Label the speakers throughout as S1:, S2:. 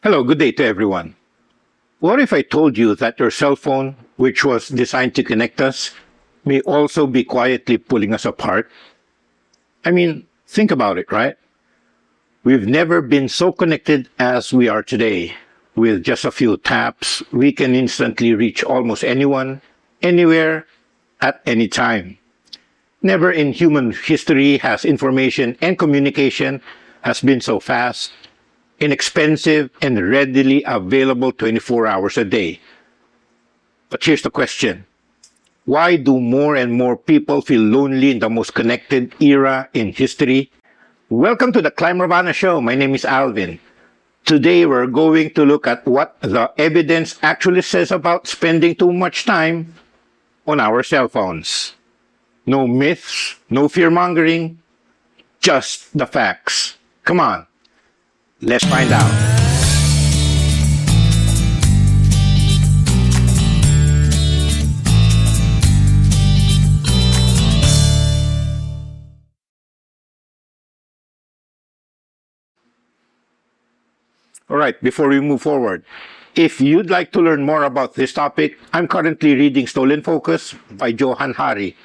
S1: Hello, good day to everyone. What if I told you that your cell phone, which was designed to connect us, may also be quietly pulling us apart? I mean, think about it, right? We've never been so connected as we are today. With just a few taps, we can instantly reach almost anyone, anywhere, at any time. Never in human history has information and communication has been so fast, inexpensive, and readily available 24 hours a day. But here's the question. Why do more and more people feel lonely in the most connected era in history? Welcome to the Climb Ravana Show. My name is Alvin. Today we're going to look at what the evidence actually says about spending too much time on our cell phones. No myths, no fear-mongering, just the facts. Come on, let's find out. All right, before we move forward, if you'd like to learn more about this topic, I'm currently reading Stolen Focus by Johan Hari.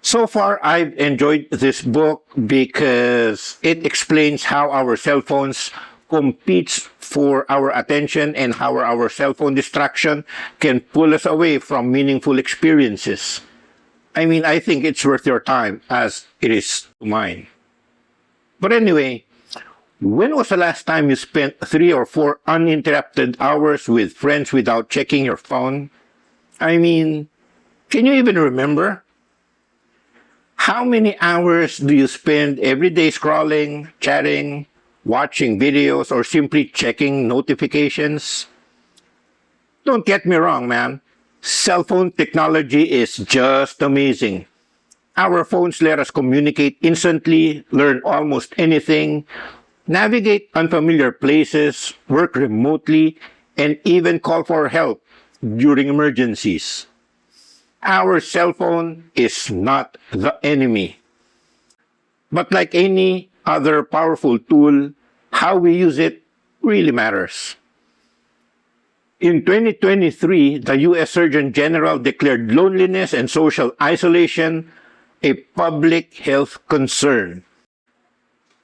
S1: So far, I've enjoyed this book because it explains how our cell phones competes for our attention and how our cell phone distraction can pull us away from meaningful experiences. I mean, I think it's worth your time as it is mine. But anyway, when was the last time you spent 3 or 4 uninterrupted hours with friends without checking your phone? I mean, can you even remember? How many hours do you spend every day scrolling, chatting, watching videos, or simply checking notifications? Don't get me wrong, man. Cell phone technology is just amazing. Our phones let us communicate instantly, learn almost anything, navigate unfamiliar places, work remotely, and even call for help during emergencies. Our cell phone is not the enemy. But like any other powerful tool, how we use it really matters. In 2023, the U.S. Surgeon General declared loneliness and social isolation a public health concern.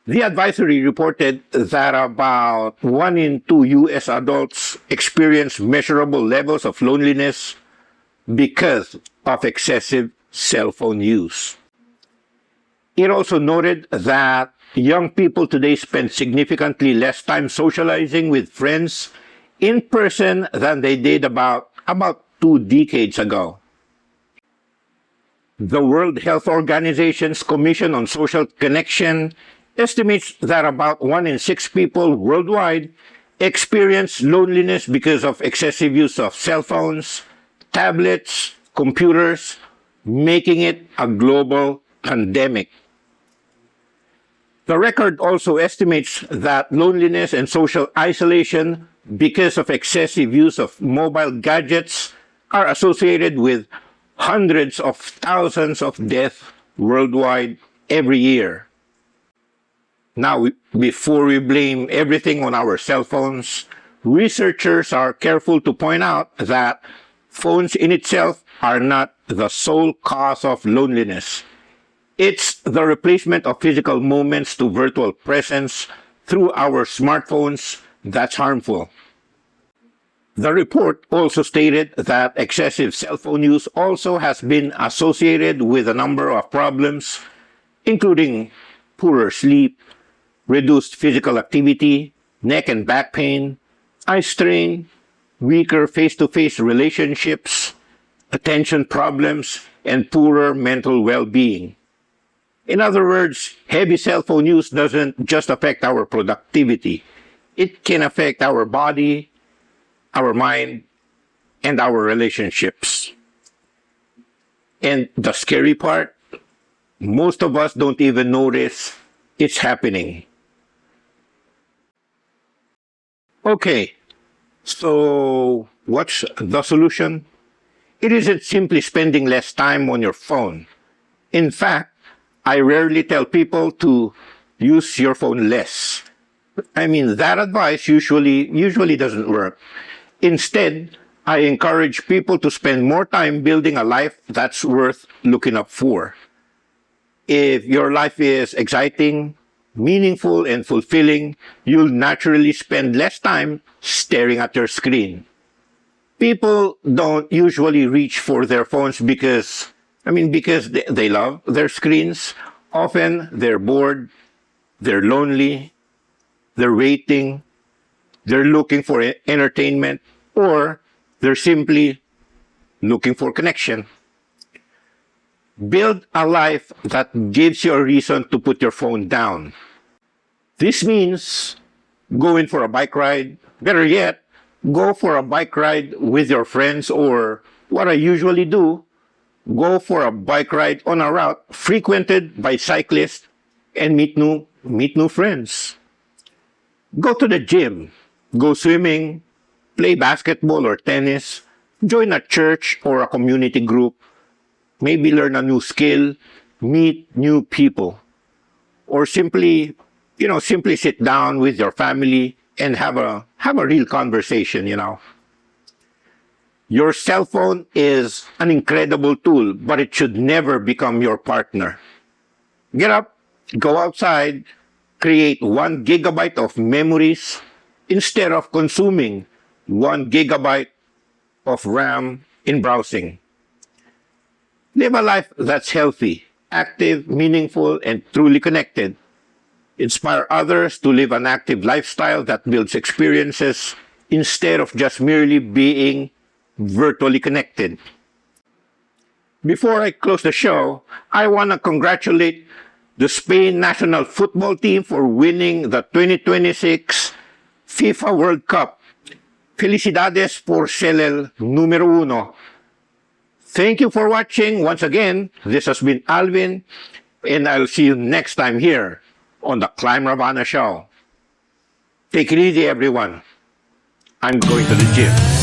S1: The advisory reported that about 1 in 2 U.S. adults experience measurable levels of loneliness because of excessive cell phone use. It also noted that young people today spend significantly less time socializing with friends in person than they did about 2 decades ago. The World Health Organization's Commission on Social Connection estimates that about 1 in 6 people worldwide experience loneliness because of excessive use of cell phones, tablets, computers, making it a global pandemic. The record also estimates that loneliness and social isolation because of excessive use of mobile gadgets are associated with hundreds of thousands of deaths worldwide every year. Now, before we blame everything on our cell phones, researchers are careful to point out that phones in itself are not the sole cause of loneliness. It's the replacement of physical moments to virtual presence through our smartphones that's harmful. The report also stated that excessive cell phone use also has been associated with a number of problems, including poorer sleep, reduced physical activity, neck and back pain, eye strain, weaker face-to-face relationships, attention problems, and poorer mental well-being. In other words, heavy cell phone use doesn't just affect our productivity. It can affect our body, our mind, and our relationships. And the scary part, most of us don't even notice it's happening. Okay, so what's the solution? It isn't simply spending less time on your phone. In fact, I rarely tell people to use your phone less. I mean, that advice usually doesn't work. Instead, I encourage people to spend more time building a life that's worth looking up for. If your life is exciting, meaningful, and fulfilling, you'll naturally spend less time staring at your screen. People don't usually reach for their phones because they love their screens. Often they're bored, they're lonely, they're waiting, they're looking for entertainment, or they're simply looking for connection. Build a life that gives you a reason to put your phone down. This means going for a bike ride. Better yet, go for a bike ride with your friends, or what I usually do, go for a bike ride on a route frequented by cyclists and meet new friends. Go to the gym, go swimming, play basketball or tennis, join a church or a community group, maybe learn a new skill, meet new people, or simply sit down with your family and have a real conversation. Your cell phone is an incredible tool, but it should never become your partner. Get up, go outside, create 1 gigabyte of memories instead of consuming 1 gigabyte of RAM in browsing. Live a life that's healthy, active, meaningful, and truly connected. Inspire others to live an active lifestyle that builds experiences instead of just merely being virtually connected. Before I close the show, I want to congratulate the Spain national football team for winning the 2026 FIFA World Cup. Felicidades por ser el número uno. Thank you for watching. Once again, this has been Alvin, and I'll see you next time here on the Climb Ravana Show. Take it easy, everyone. I'm going to the gym.